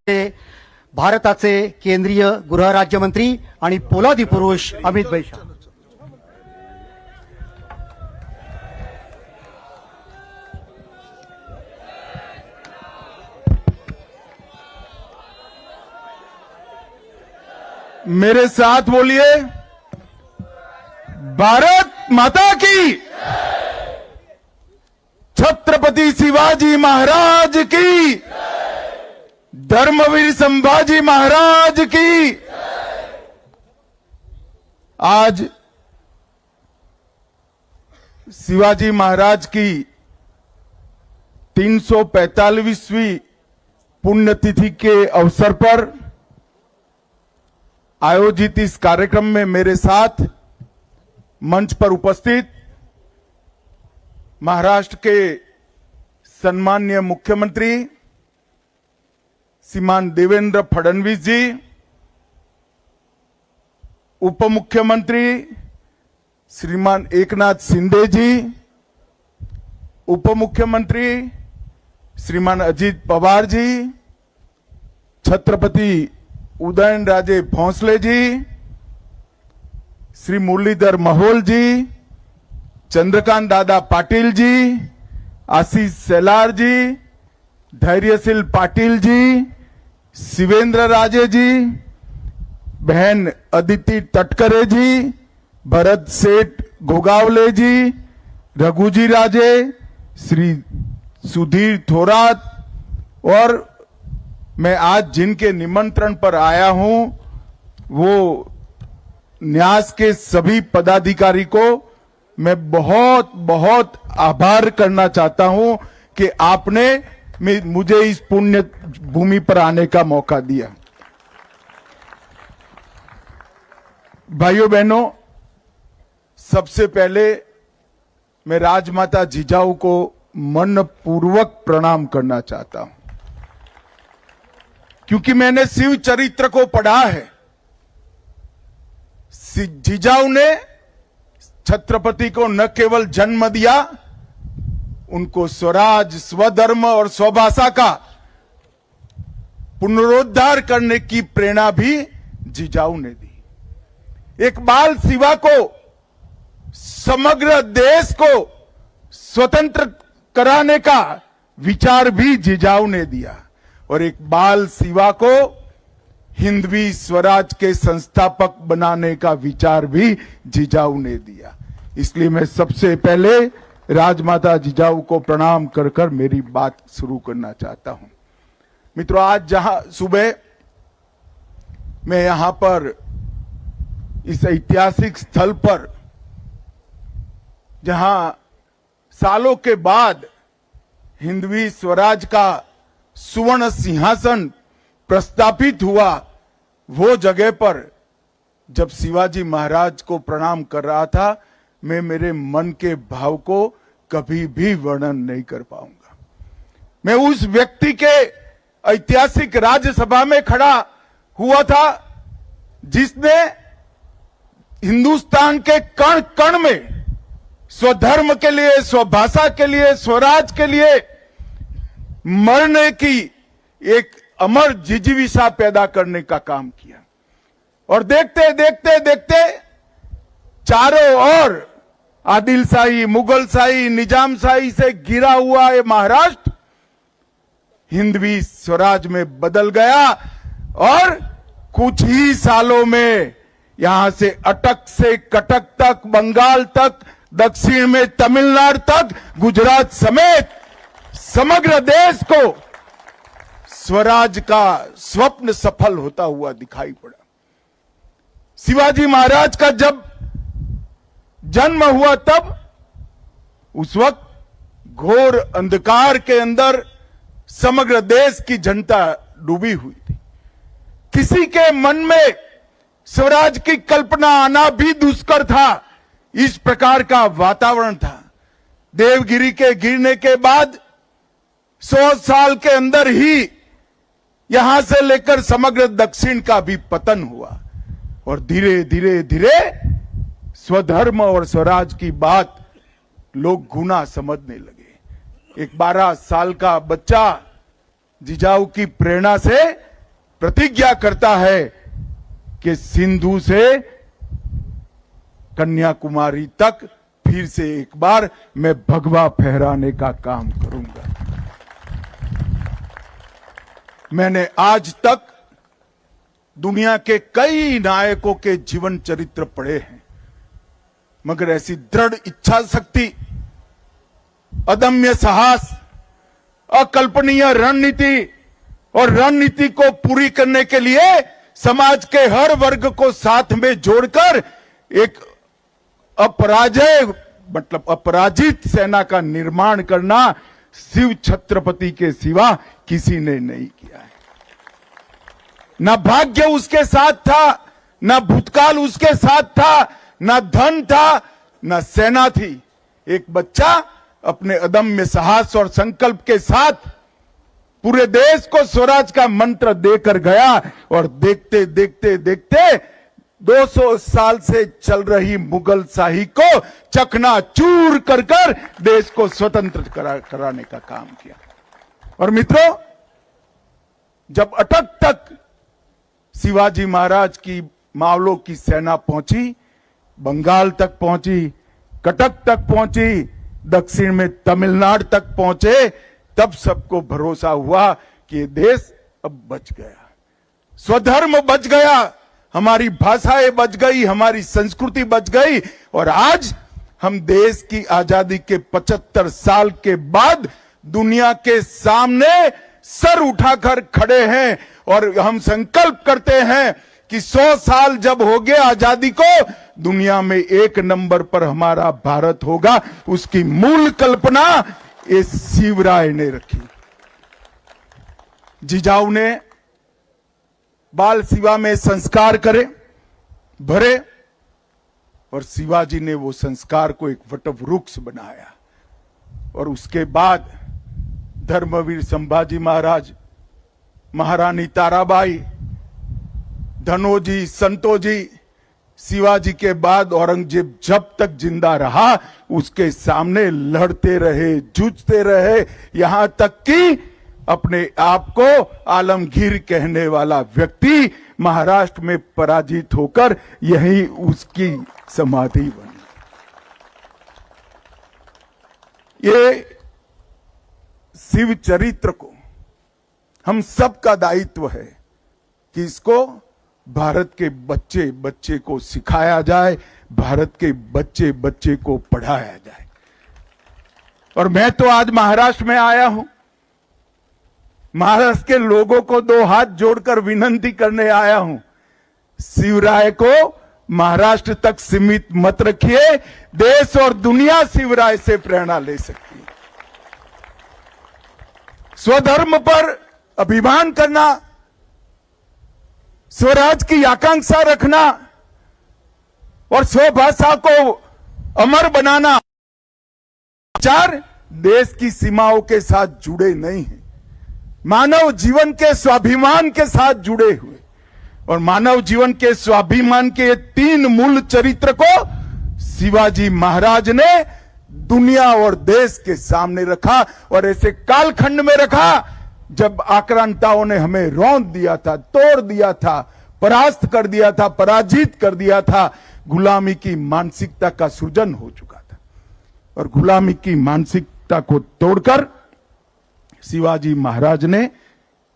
भारताचे केंद्रीय गृह राज्यमंत्री आणि पोलादी पुरुष अमित भाई शाह। मेरे साथ बोलिए, भारत माता की, छत्रपति शिवाजी महाराज की, धर्मवीर संभाजी महाराज की। आज शिवाजी महाराज की 345वीं पुण्यतिथि के अवसर पर आयोजित इस कार्यक्रम में मेरे साथ मंच पर उपस्थित महाराष्ट्र के सम्माननीय मुख्यमंत्री श्रीमान देवेंद्र फडणवीस जी, उप मुख्यमंत्री श्रीमान एकनाथ शिंदे जी, उप मुख्यमंत्री श्रीमान अजित पवार जी, छत्रपति उदयनराजे भोंसले जी, श्री मुरलीधर महोल जी, चंद्रकांत दादा पाटिल जी, आशीष सेलार जी, धैर्यशील पाटिल जी, शिवेंद्र राजे जी, बहन अदिति तटकरे जी, भरत सेठ गोगावले जी, रघुजी राजे, श्री सुधीर थोरात और मैं आज जिनके निमंत्रण पर आया हूं वो न्यास के सभी पदाधिकारी को मैं बहुत बहुत आभार करना चाहता हूं कि आपने मुझे इस पुण्य भूमि पर आने का मौका दिया। भाइयों बहनों, सबसे पहले मैं राजमाता जिजाऊ को मनपूर्वक प्रणाम करना चाहता हूं, क्योंकि मैंने शिव चरित्र को पढ़ा है। जिजाऊ ने छत्रपति को न केवल जन्म दिया, उनको स्वराज, स्वधर्म और स्वभाषा का पुनरुद्धार करने की प्रेरणा भी जिजाऊ ने दी। एक बाल शिवा को, समग्र देश को स्वतंत्र कराने का विचार भी जिजाऊ ने दिया और एक बाल शिवा को हिंदवी स्वराज के संस्थापक बनाने का विचार भी जिजाऊ ने दिया। इसलिए मैं सबसे पहले राजमाता जिजाऊ को प्रणाम कर कर मेरी बात शुरू करना चाहता हूं। मित्रों, आज जहां सुबह मैं यहां पर इस ऐतिहासिक स्थल पर, जहां सालों के बाद हिंदवी स्वराज का सुवर्ण सिंहासन प्रस्थापित हुआ, वो जगह पर जब शिवाजी महाराज को प्रणाम कर रहा था, मैं मेरे मन के भाव को कभी भी वर्णन नहीं कर पाऊंगा। मैं उस व्यक्ति के ऐतिहासिक राज्यसभा में खड़ा हुआ था जिसने हिंदुस्तान के कण कण में स्वधर्म के लिए, स्वभाषा के लिए, स्वराज के लिए मरने की एक अमर जिजीविषा पैदा करने का काम किया। और देखते देखते देखते चारों ओर आदिलशाही, मुगलशाही, निजामशाही से घिरा हुआ ये महाराष्ट्र हिंदवी स्वराज में बदल गया और कुछ ही सालों में यहां से अटक से कटक तक, बंगाल तक, दक्षिण में तमिलनाडु तक, गुजरात समेत समग्र देश को स्वराज का स्वप्न सफल होता हुआ दिखाई पड़ा। शिवाजी महाराज का जब जन्म हुआ तब उस वक्त घोर अंधकार के अंदर समग्र देश की जनता डूबी हुई थी। किसी के मन में स्वराज की कल्पना आना भी दुष्कर था। इस प्रकार का वातावरण था। देवगिरी के गिरने के बाद 100 साल के अंदर ही यहां से लेकर समग्र दक्षिण का भी पतन हुआ और धीरे धीरे धीरे स्वधर्म और स्वराज की बात लोग गुना समझने लगे। एक 12 साल का बच्चा जिजाऊ की प्रेरणा से प्रतिज्ञा करता है कि सिंधु से कन्याकुमारी तक फिर से एक बार मैं भगवा फहराने का काम करूंगा। मैंने आज तक दुनिया के कई नायकों के जीवन चरित्र पढ़े हैं, मगर ऐसी दृढ़ इच्छा शक्ति, अदम्य साहस, अकल्पनीय रणनीति और रणनीति को पूरी करने के लिए समाज के हर वर्ग को साथ में जोड़कर एक अपराजित सेना का निर्माण करना शिव छत्रपति के सिवा किसी ने नहीं किया है। न भाग्य उसके साथ था, न भूतकाल उसके साथ था, न धन था, न सेना थी। एक बच्चा अपने अदम्य साहस और संकल्प के साथ पूरे देश को स्वराज का मंत्र देकर गया और देखते देखते देखते 200 साल से चल रही मुगल शाही को चकनाचूर कर कर देश को स्वतंत्र कराने का काम किया। और मित्रों, जब अटक तक शिवाजी महाराज की मावलों की सेना पहुंची, बंगाल तक पहुंची, कटक तक पहुंची, दक्षिण में तमिलनाडु तक पहुंचे, तब सबको भरोसा हुआ कि ये देश अब बच गया, स्वधर्म बच गया, हमारी भाषाएं बच गई, हमारी संस्कृति बच गई। और आज हम देश की आजादी के 75 साल के बाद दुनिया के सामने सर उठाकर खड़े हैं और हम संकल्प करते हैं कि 100 साल जब हो गए आजादी को, दुनिया में एक नंबर पर हमारा भारत होगा। उसकी मूल कल्पना इस शिवराय ने रखी। जिजाऊ ने बाल शिवा में संस्कार भरे और शिवाजी ने वो संस्कार को एक वटवृक्ष बनाया। और उसके बाद धर्मवीर संभाजी महाराज, महारानी ताराबाई, धनोजी, संतोजी, शिवाजी के बाद औरंगजेब जब तक जिंदा रहा उसके सामने लड़ते रहे, जूझते रहे, यहां तक कि अपने आप को आलमगीर कहने वाला व्यक्ति महाराष्ट्र में पराजित होकर यही उसकी समाधि बनी। ये शिव चरित्र को हम सबका दायित्व है कि इसको भारत के बच्चे बच्चे को सिखाया जाए, भारत के बच्चे बच्चे को पढ़ाया जाए। और मैं तो आज महाराष्ट्र में आया हूं, महाराष्ट्र के लोगों को 2 हाथ जोड़कर विनती करने आया हूं, शिवराय को महाराष्ट्र तक सीमित मत रखिए, देश और दुनिया शिवराय से प्रेरणा ले सकती है। स्वधर्म पर अभिमान करना, स्वराज की आकांक्षा रखना और स्वभाषा को अमर बनाना, विचार देश की सीमाओं के साथ जुड़े नहीं हैं, मानव जीवन के स्वाभिमान के साथ जुड़े हुए। और मानव जीवन के स्वाभिमान के 3 मूल चरित्र को शिवाजी महाराज ने दुनिया और देश के सामने रखा और ऐसे कालखंड में रखा जब आक्रांताओं ने हमें रौंद दिया था, तोड़ दिया था, परास्त कर दिया था, पराजित कर दिया था। गुलामी की मानसिकता का सृजन हो चुका था और गुलामी की मानसिकता को तोड़कर शिवाजी महाराज ने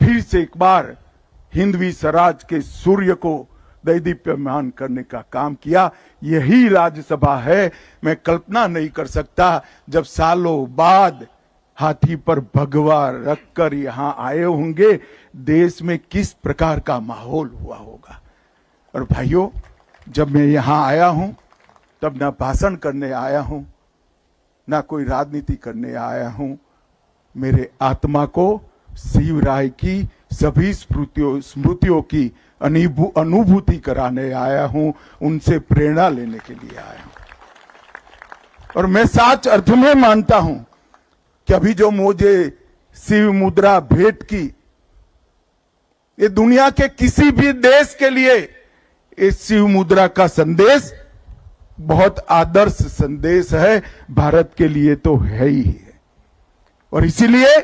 फिर से एक बार हिंदवी स्वराज के सूर्य को दैदीप्यमान करने का काम किया। यही राज्यसभा है। मैं कल्पना नहीं कर सकता जब सालों बाद हाथी पर भगवा रखकर यहां आए होंगे, देश में किस प्रकार का माहौल हुआ होगा। और भाइयों, जब मैं यहां आया हूं तब ना भाषण करने आया हूं, ना कोई राजनीति करने आया हूं, मेरे आत्मा को शिवराय की सभी स्मृतियों की अनुभूति कराने आया हूं, उनसे प्रेरणा लेने के लिए आया हूं। और मैं सच अर्थ में मानता हूं कि अभी जो मुझे शिव मुद्रा भेंट की, ये दुनिया के किसी भी देश के लिए इस शिव मुद्रा का संदेश बहुत आदर्श संदेश है, भारत के लिए तो है ही है। और इसीलिए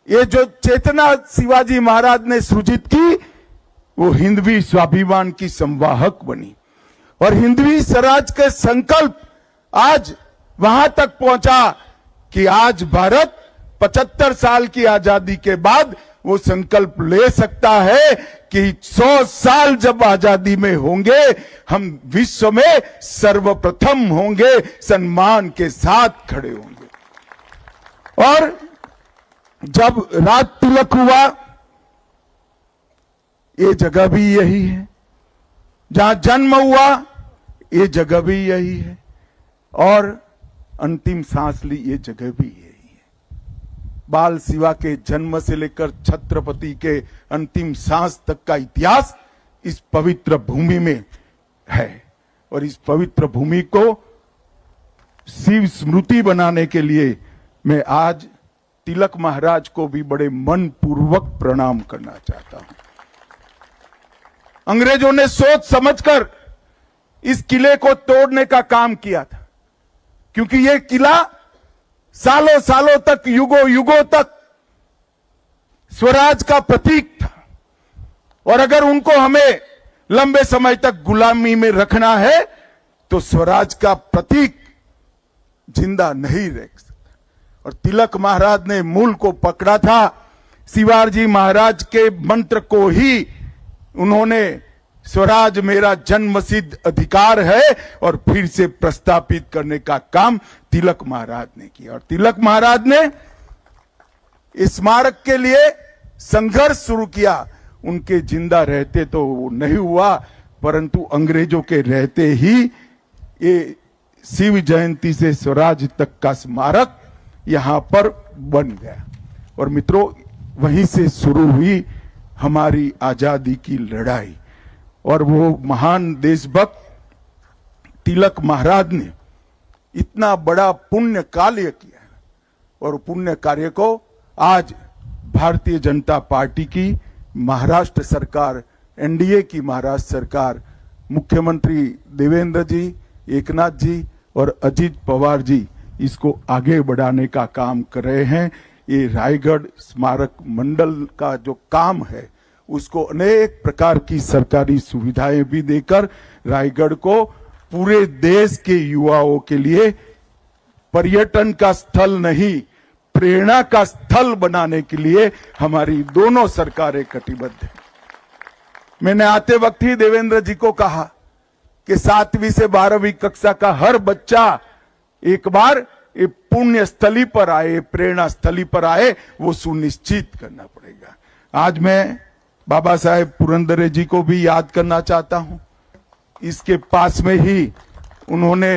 ये जो चेतना शिवाजी महाराज ने सृजित की, वो हिंदवी स्वाभिमान की संवाहक बनी और हिंदवी स्वराज के संकल्प आज वहां तक पहुंचा कि आज भारत 75 साल की आजादी के बाद वो संकल्प ले सकता है कि 100 साल जब आजादी में होंगे हम विश्व में सर्वप्रथम होंगे, सम्मान के साथ खड़े होंगे। और जब राज तिलक हुआ, ये जगह भी यही है, जहां जन्म हुआ ये जगह भी यही है, और अंतिम सांस ली ये जगह भी यही है। बाल शिवा के जन्म से लेकर छत्रपति के अंतिम सांस तक का इतिहास इस पवित्र भूमि में है, और इस पवित्र भूमि को शिव स्मृति बनाने के लिए मैं आज तिलक महाराज को भी बड़े मन पूर्वक प्रणाम करना चाहता हूं। अंग्रेजों ने सोच समझकर इस किले को तोड़ने का काम किया था, क्योंकि यह किला सालों सालों तक, युगों युगों तक स्वराज का प्रतीक था, और अगर उनको हमें लंबे समय तक गुलामी में रखना है तो स्वराज का प्रतीक जिंदा नहीं रह सकता। और तिलक महाराज ने मूल को पकड़ा था, शिवाजी महाराज के मंत्र को ही उन्होंने स्वराज मेरा जन्मसिद्ध अधिकार है और फिर से प्रस्तापित करने का काम तिलक महाराज ने किया। और तिलक महाराज ने इस स्मारक के लिए संघर्ष शुरू किया। उनके जिंदा रहते तो वो नहीं हुआ, परंतु अंग्रेजों के रहते ही ये शिव जयंती से स्वराज तक का स्मारक यहां पर बन गया। और मित्रों, वहीं से शुरू हुई हमारी आजादी की लड़ाई, और वो महान देशभक्त तिलक महाराज ने इतना बड़ा पुण्य कार्य किया, और पुण्य कार्य को आज भारतीय जनता पार्टी की महाराष्ट्र सरकार, एनडीए की महाराष्ट्र सरकार, मुख्यमंत्री देवेंद्र जी, एकनाथ जी और अजित पवार जी इसको आगे बढ़ाने का काम कर रहे हैं। ये रायगढ़ स्मारक मंडल का जो काम है उसको अनेक प्रकार की सरकारी सुविधाएं भी देकर रायगढ़ को पूरे देश के युवाओं के लिए पर्यटन का स्थल नहीं, प्रेरणा का स्थल बनाने के लिए हमारी दोनों सरकारें कटिबद्ध हैं। मैंने आते वक्त ही देवेंद्र जी को कहा कि 7वीं से 12वीं कक्षा का हर बच्चा एक बार ये पुण्य स्थली पर आए, प्रेरणा स्थली पर आए, वो सुनिश्चित करना पड़ेगा। आज मैं बाबा साहेब पुरंदरे जी को भी याद करना चाहता हूं। इसके पास में ही उन्होंने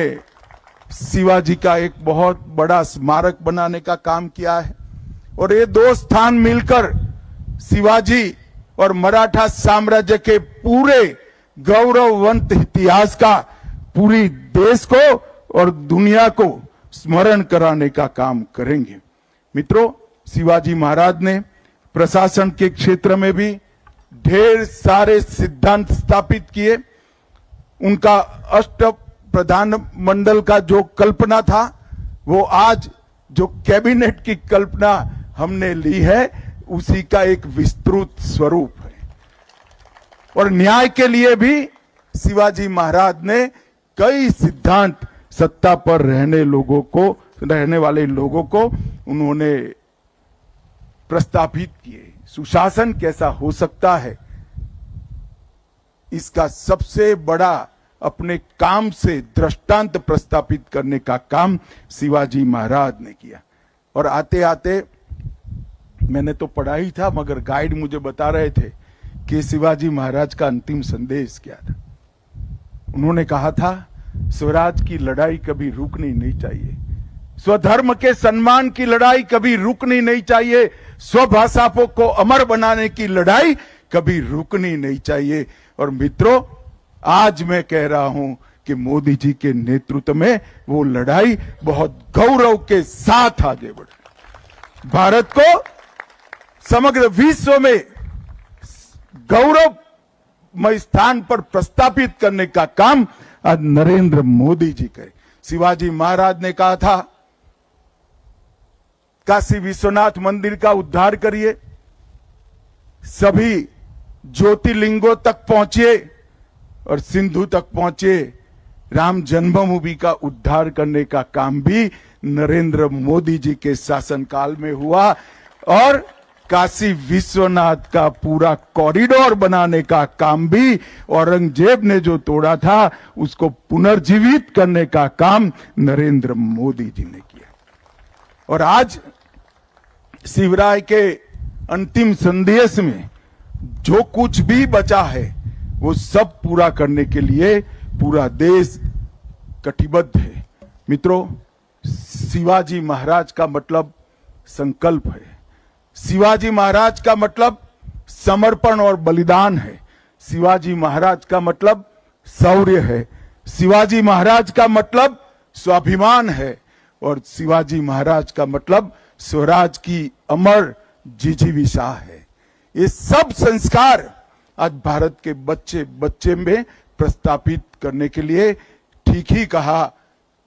शिवाजी का एक बहुत बड़ा स्मारक बनाने का काम किया है, और ये दो स्थान मिलकर शिवाजी और मराठा साम्राज्य के पूरे गौरववंत इतिहास का पूरी देश को और दुनिया को स्मरण कराने का काम करेंगे। मित्रों, शिवाजी महाराज ने प्रशासन के क्षेत्र में भी ढेर सारे सिद्धांत स्थापित किए। उनका अष्ट प्रधान मंडल का जो कल्पना था, वो आज जो कैबिनेट की कल्पना हमने ली है उसी का एक विस्तृत स्वरूप है। और न्याय के लिए भी शिवाजी महाराज ने कई सिद्धांत सत्ता पर रहने वाले लोगों को उन्होंने प्रस्तापित किए। सुशासन कैसा हो सकता है, इसका सबसे बड़ा अपने काम से दृष्टांत प्रस्तापित करने का काम शिवाजी महाराज ने किया। और आते आते मैंने तो पढ़ा ही था, मगर गाइड मुझे बता रहे थे कि शिवाजी महाराज का अंतिम संदेश क्या था। उन्होंने कहा था, स्वराज की लड़ाई कभी रुकनी नहीं चाहिए, स्वधर्म के सम्मान की लड़ाई कभी रुकनी नहीं चाहिए, स्वभाषा को अमर बनाने की लड़ाई कभी रुकनी नहीं चाहिए। और मित्रों, आज मैं कह रहा हूं कि मोदी जी के नेतृत्व में वो लड़ाई बहुत गौरव के साथ आगे बढ़े। भारत को समग्र विश्व में गौरवमय स्थान पर प्रस्तापित करने का काम आज नरेंद्र मोदी जी करे। शिवाजी महाराज ने कहा था, काशी विश्वनाथ मंदिर का उद्धार करिए, सभी ज्योतिर्लिंगों तक पहुंचे और सिंधु तक पहुंचे। राम जन्मभूमि का उद्धार करने का काम भी नरेंद्र मोदी जी के शासनकाल में हुआ और काशी विश्वनाथ का पूरा कॉरिडोर बनाने का काम भी औरंगजेब ने जो तोड़ा था उसको पुनर्जीवित करने का काम नरेंद्र मोदी जी ने किया। और आज शिवराय के अंतिम संदेश में जो कुछ भी बचा है वो सब पूरा करने के लिए पूरा देश कटिबद्ध है। मित्रों, शिवाजी महाराज का मतलब संकल्प है। शिवाजी महाराज का मतलब समर्पण और बलिदान है। शिवाजी महाराज का मतलब शौर्य है। शिवाजी महाराज का मतलब स्वाभिमान है और शिवाजी महाराज का मतलब स्वराज की अमर जिजीविषा है। ये सब संस्कार आज भारत के बच्चे बच्चे में प्रस्तापित करने के लिए ठीक ही कहा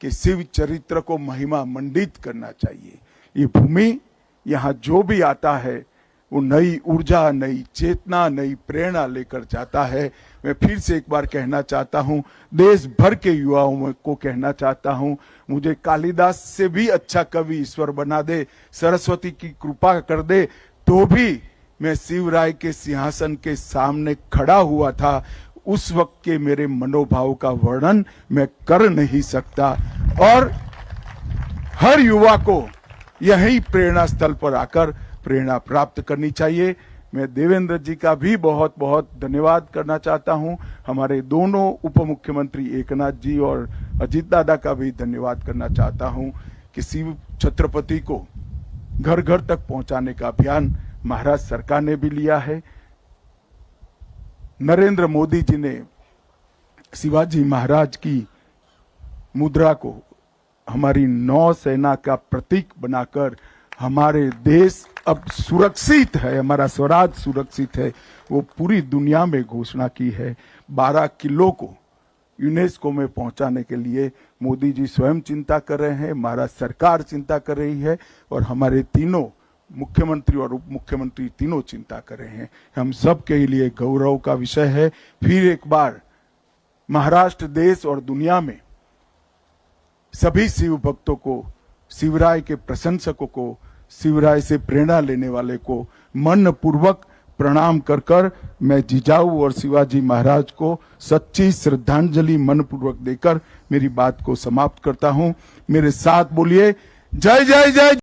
कि शिव चरित्र को महिमा मंडित करना चाहिए। ये भूमि यहाँ जो भी आता है वो नई ऊर्जा, नई चेतना, नई प्रेरणा लेकर जाता है। मैं फिर से एक बार कहना चाहता हूँ, देश भर के युवाओं को कहना चाहता हूँ, मुझे कालिदास से भी अच्छा कवि ईश्वर बना दे, सरस्वती की कृपा कर दे, तो भी मैं शिवराय के सिंहासन के सामने खड़ा हुआ था। उस वक्त के मेरे मनोभाव का वर्णन मैं कर नहीं सकता। और हर युवा को यही प्रेरणा स्थल पर आकर प्रेरणा प्राप्त करनी चाहिए। मैं देवेंद्र जी का भी बहुत बहुत धन्यवाद करना चाहता हूं। हमारे दोनों उप मुख्यमंत्री एकनाथ जी और अजीत दादा का भी धन्यवाद करना चाहता हूं कि शिव छत्रपति को घर घर तक पहुंचाने का अभियान महाराष्ट्र सरकार ने भी लिया है। नरेंद्र मोदी जी ने शिवाजी महाराज की मुद्रा को हमारी नौसेना का प्रतीक बनाकर हमारे देश अब सुरक्षित है, हमारा स्वराज सुरक्षित है, वो पूरी दुनिया में घोषणा की है। 12 किलो को यूनेस्को में पहुंचाने के लिए मोदी जी स्वयं चिंता कर रहे हैं, महाराष्ट्र सरकार चिंता कर रही है और हमारे तीनों मुख्यमंत्री और उप मुख्यमंत्री तीनों चिंता कर रहे हैं। हम सब के लिए गौरव का विषय है। फिर एक बार महाराष्ट्र देश और दुनिया में सभी शिव भक्तों को, शिवराय के प्रशंसकों को, शिवराय से प्रेरणा लेने वाले को मन पूर्वक प्रणाम कर कर मैं जिजाऊ और शिवाजी महाराज को सच्ची श्रद्धांजलि मन पूर्वक देकर मेरी बात को समाप्त करता हूं। मेरे साथ बोलिए, जय जय जय।